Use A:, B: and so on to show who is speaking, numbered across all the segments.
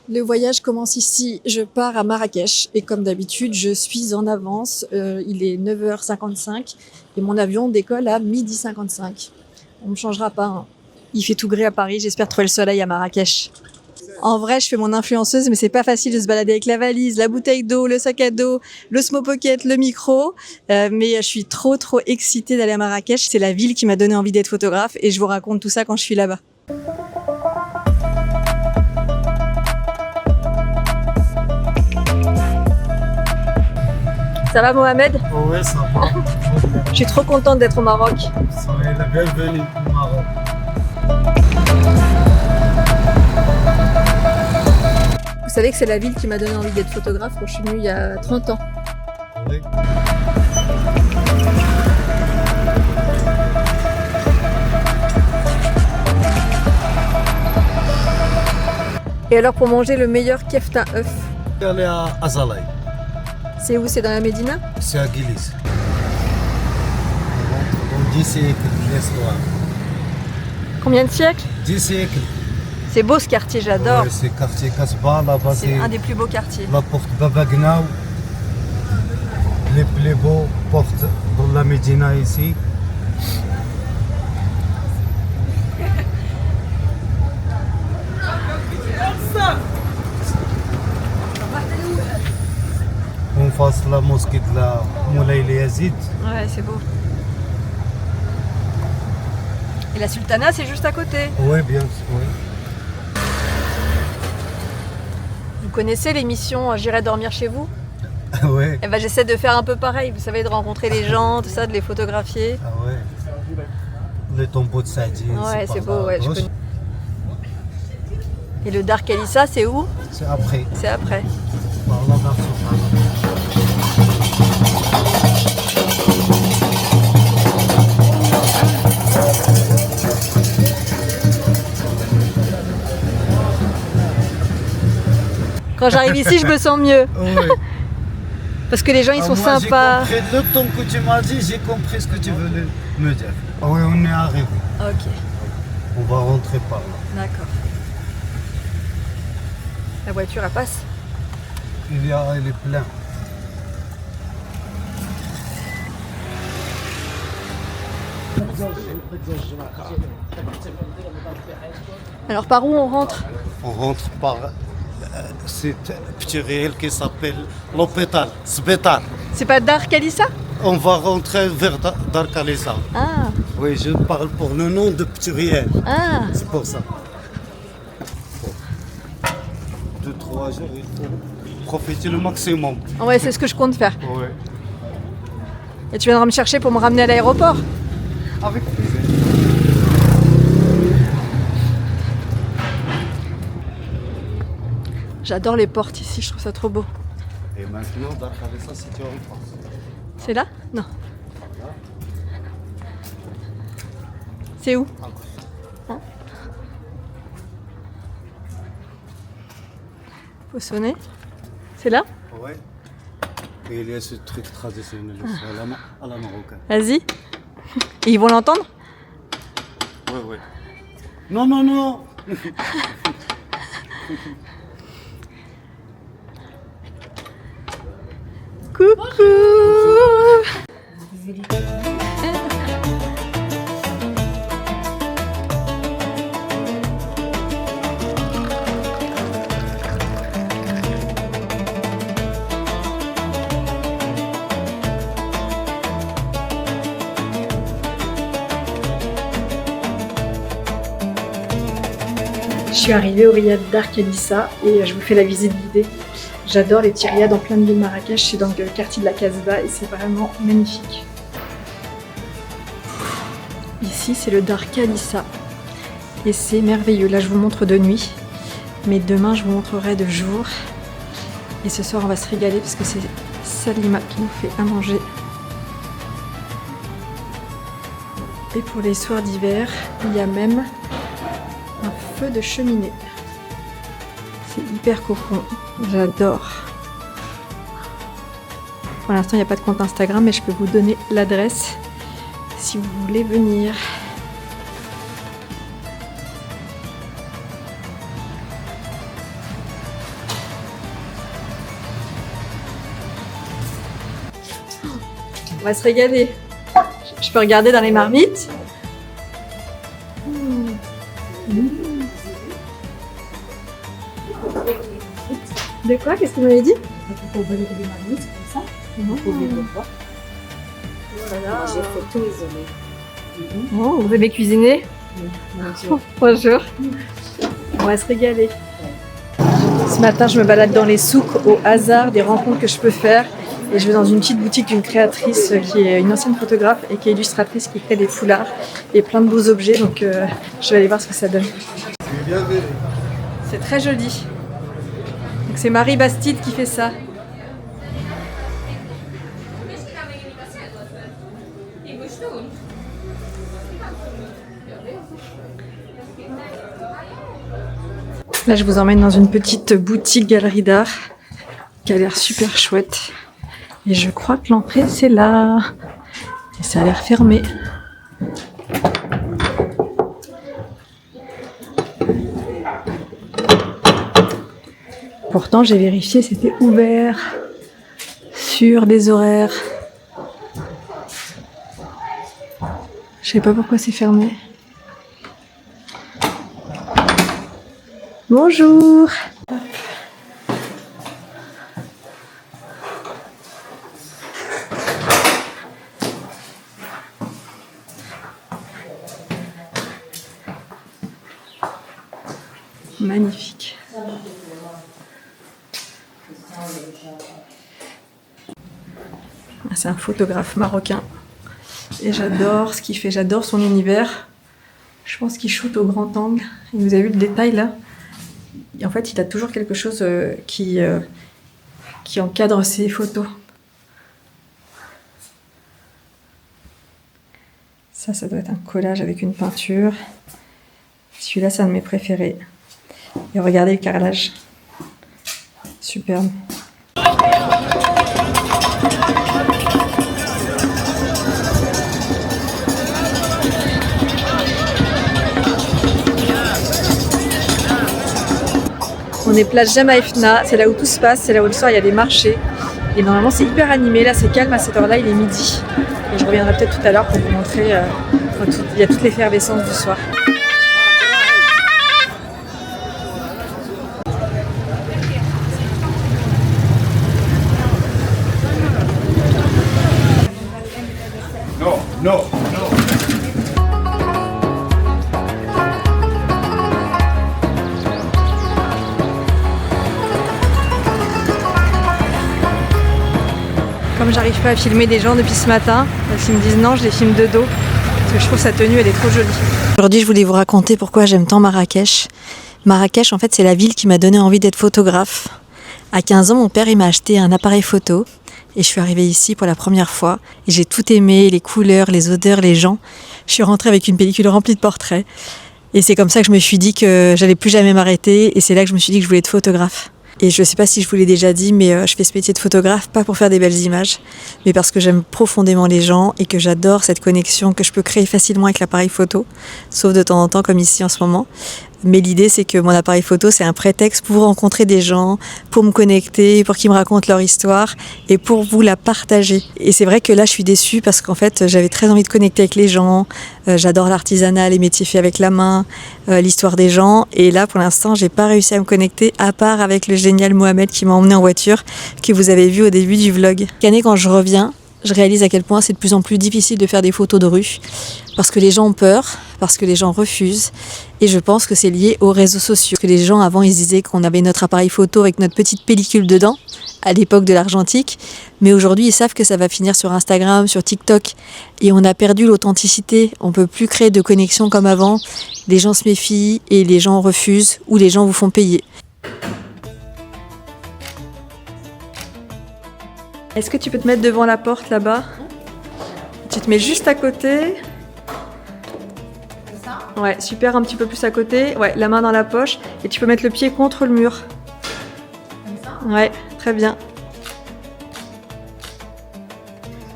A: Le voyage commence ici, je pars à Marrakech et comme d'habitude, je suis en avance. Il est 9h55 et mon avion décolle à 12h55. On me changera pas, hein. Il fait tout gris à Paris, j'espère trouver le soleil à Marrakech. En vrai, je fais mon influenceuse, mais c'est pas facile de se balader avec la valise, la bouteille d'eau, le sac à dos, le Smoke Pocket, le micro. Mais je suis trop excitée d'aller à Marrakech. C'est la ville qui m'a donné envie d'être photographe et je vous raconte tout ça quand je suis là-bas. Ça va Mohamed?
B: Oui, ça va.
A: Je suis trop contente d'être au Maroc.
B: Soyez la bienvenue au Maroc.
A: Vous savez que c'est la ville qui m'a donné envie d'être photographe quand je suis venue il y a 30 ans.
B: Oui.
A: Et alors pour manger le meilleur kefta œuf,
B: Allez à Azalai,
A: c'est où? C'est dans la Médina?
B: c'est à Guilis. Dans 10 siècles l'histoire.
A: Combien de siècles?
B: 10 siècles.
A: C'est beau ce quartier, j'adore.
B: Ouais, c'est quartier Casbah, là-bas
A: C'est un des plus beaux quartiers.
B: la porte Baba Gnaou. Les plus beaux portes dans la Médina ici. En face la mosquée de la Moulay El Yazid.
A: Ouais, c'est beau. Et la Sultana, c'est juste à côté.
B: Oui, bien sûr. Oui.
A: Vous connaissez l'émission J'irai dormir chez vous?
B: Ouais.
A: Eh ben, j'essaie de faire un peu pareil, vous savez, de rencontrer les gens, tout ça, de les photographier.
B: Ah ouais. Les tombeaux de Sadine.
A: Ouais, c'est
B: par
A: beau,
B: là.
A: ouais, je connais. Et le Dark Elissa, c'est où?
B: C'est après.
A: C'est après.
B: Par là, vers ce bas.
A: Quand j'arrive ici, je me sens mieux.
B: Oui.
A: Parce que les gens, ils sont
B: Moi,
A: sympas.
B: J'ai compris le temps que tu m'as dit, j'ai compris ce que tu voulais me dire. Ah oui, on est arrivé.
A: Ok,
B: On va rentrer par là.
A: d'accord. La voiture, elle passe.
B: Il est plein.
A: Alors, par où on rentre?
B: On rentre par cette petit réel qui s'appelle l'hôpital, Sbetar.
A: C'est pas Dark Elissa?
B: On va rentrer vers Dar Khalissa.
A: Ah,
B: Oui, je parle pour le nom de petit réel.
A: ah.
B: C'est pour ça. 2-3 jours, il faut profiter le maximum.
A: Ouais, c'est ce que je compte faire.
B: Oui.
A: Et tu viendras me chercher pour me ramener à l'aéroport?
B: Avec plaisir.
A: J'adore les portes ici, je trouve ça trop beau.
B: Et maintenant, Dar Khalissa, c'est en France.
A: C'est là? Non. C'est où? Hein? Faut sonner. C'est là?
B: Oui. Et il y a ce truc traditionnel aussi, à la marocaine.
A: Vas-y. Et ils vont l'entendre?
B: Oui, oui. Non, non, non.
A: Coucou! Je suis arrivée au riad Dark Elissa et je vous fais la visite guidée. J'adore les petits riads en plein milieu de Marrakech, c'est dans le quartier de la Casbah et c'est vraiment magnifique. Ici c'est le Dark Elissa et c'est merveilleux. Là je vous montre de nuit, mais demain je vous montrerai de jour. Et ce soir on va se régaler parce que c'est Salima qui nous fait à manger. Et pour les soirs d'hiver, il y a même un feu de cheminée. C'est hyper cocon, j'adore. Pour l'instant, il n'y a pas de compte Instagram, mais je peux vous donner l'adresse si vous voulez venir. On va se régaler. Je peux regarder dans les marmites. De quoi? Qu'est-ce que vous m'avez dit?
C: Pour ouvrir les marmites comme ça, vous pouvez le voir.
A: Voilà.
C: J'ai fait tout isolé.
A: Oh, vous aimez cuisiner? Bonjour. On va se régaler. Ce matin, je me balade dans les souks au hasard des rencontres que je peux faire. Et je vais dans une petite boutique d'une créatrice qui est une ancienne photographe et qui est illustratrice, qui crée des foulards et plein de beaux objets. Donc je vais aller voir ce que ça donne. C'est très joli. Donc c'est Marie Bastide qui fait ça. Là, je vous emmène dans une petite boutique galerie d'art qui a l'air super chouette. Et je crois que l'entrée, c'est là. Et ça a l'air fermé. Pourtant, j'ai vérifié, c'était ouvert sur des horaires. Je sais pas pourquoi c'est fermé. Bonjour. Magnifique. C'est un photographe marocain et j'adore ce qu'il fait, j'adore son univers. Je pense qu'il shoot au grand angle. Et vous avez vu le détail là? Et en fait, il a toujours quelque chose qui encadre ses photos. Ça doit être un collage avec une peinture. Celui-là, c'est un de mes préférés. Et regardez le carrelage. Superbe. On est place Jamaïfna, c'est là où tout se passe, c'est là où le soir il y a des marchés. Et normalement c'est hyper animé, là c'est calme à cette heure-là, il est midi. Et je reviendrai peut-être tout à l'heure pour vous montrer, il y a toute l'effervescence du soir.
B: Non.
A: Comme j'arrive pas à filmer des gens depuis ce matin, ils me disent non, je les filme de dos, parce que je trouve sa tenue, elle est trop jolie. Aujourd'hui, je voulais vous raconter pourquoi j'aime tant Marrakech. Marrakech, en fait, c'est la ville qui m'a donné envie d'être photographe. À 15 ans, mon père il m'a acheté un appareil photo et je suis arrivée ici pour la première fois. Et j'ai tout aimé, les couleurs, les odeurs, les gens. Je suis rentrée avec une pellicule remplie de portraits. Et c'est comme ça que je me suis dit que j'allais plus jamais m'arrêter. Et c'est là que je me suis dit que je voulais être photographe. Et je ne sais pas si je vous l'ai déjà dit, mais je fais ce métier de photographe pas pour faire des belles images, mais parce que j'aime profondément les gens et que j'adore cette connexion que je peux créer facilement avec l'appareil photo, sauf de temps en temps comme ici en ce moment. Mais l'idée, c'est que mon appareil photo, c'est un prétexte pour rencontrer des gens, pour me connecter, pour qu'ils me racontent leur histoire et pour vous la partager. Et c'est vrai que là, je suis déçue parce qu'en fait, j'avais très envie de connecter avec les gens. J'adore l'artisanat, les métiers faits avec la main, l'histoire des gens. Et là, pour l'instant, j'ai pas réussi à me connecter, à part avec le génial Mohamed qui m'a emmené en voiture, que vous avez vu au début du vlog. Chaque année, quand je reviens, je réalise à quel point c'est de plus en plus difficile de faire des photos de rue parce que les gens ont peur, parce que les gens refusent et je pense que c'est lié aux réseaux sociaux. Parce que les gens avant ils se disaient qu'on avait notre appareil photo avec notre petite pellicule dedans à l'époque de l'argentique, mais aujourd'hui ils savent que ça va finir sur Instagram, sur TikTok et on a perdu l'authenticité, on peut plus créer de connexion comme avant, les gens se méfient et les gens refusent ou les gens vous font payer. Est-ce que tu peux te mettre devant la porte là-bas? Tu te mets juste à côté. Ouais, super, un petit peu plus à côté. Ouais, la main dans la poche. Et tu peux mettre le pied contre le mur. Ouais, très bien.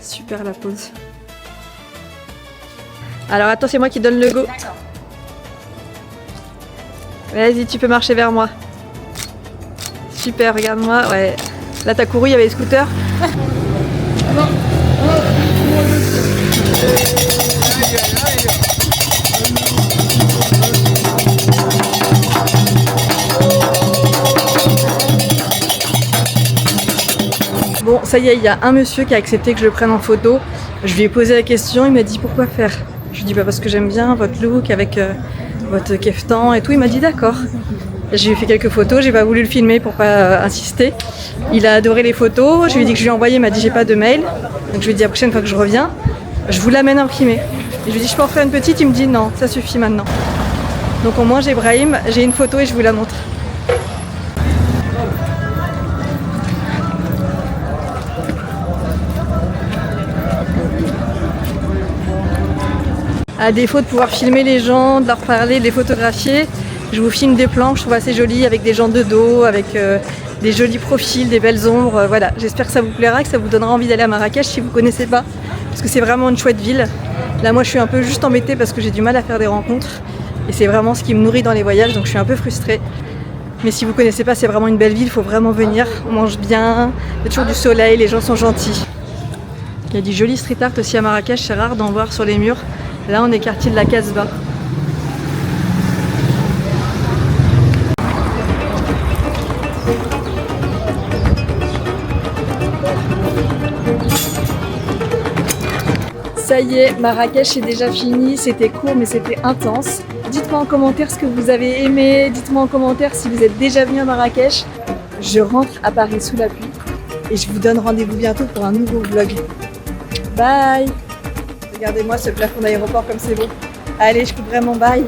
A: Super la pose. Alors attends, c'est moi qui donne le go. Vas-y, tu peux marcher vers moi. Super, regarde-moi. Ouais. Là, t'as couru, il y avait les scooters. Bon, ça y est, il y a un monsieur qui a accepté que je le prenne en photo. Je lui ai posé la question, il m'a dit pourquoi faire. Je lui ai dit bah parce que j'aime bien votre look avec votre keftan et tout. Il m'a dit d'accord. J'ai fait quelques photos, j'ai pas voulu le filmer pour pas insister. Il a adoré les photos, je lui ai dit que je lui ai envoyé, il m'a dit j'ai pas de mail. Donc je lui ai dit la prochaine fois que je reviens, je vous l'amène imprimée. Et je lui ai dit je peux en faire une petite, il me dit non, ça suffit maintenant. Donc on mange Ibrahim, j'ai une photo et je vous la montre. À défaut de pouvoir filmer les gens, de leur parler, de les photographier, je vous filme des plans que je trouve assez jolis avec des gens de dos, avec des jolis profils, des belles ombres. Voilà, j'espère que ça vous plaira, que ça vous donnera envie d'aller à Marrakech si vous ne connaissez pas, parce que c'est vraiment une chouette ville. Là, moi, je suis un peu juste embêtée parce que j'ai du mal à faire des rencontres et c'est vraiment ce qui me nourrit dans les voyages, donc je suis un peu frustrée. Mais si vous ne connaissez pas, c'est vraiment une belle ville, il faut vraiment venir. On mange bien, il y a toujours du soleil, les gens sont gentils. Il y a du joli street art aussi à Marrakech, c'est rare d'en voir sur les murs. Là, on est quartier de la Casbah. Ça y est, Marrakech est déjà fini. C'était court, mais c'était intense. Dites-moi en commentaire ce que vous avez aimé. Dites-moi en commentaire si vous êtes déjà venu à Marrakech. Je rentre à Paris sous la pluie et je vous donne rendez-vous bientôt pour un nouveau vlog. Bye! Regardez-moi ce plafond d'aéroport comme c'est beau. Allez, je coupe vraiment bye.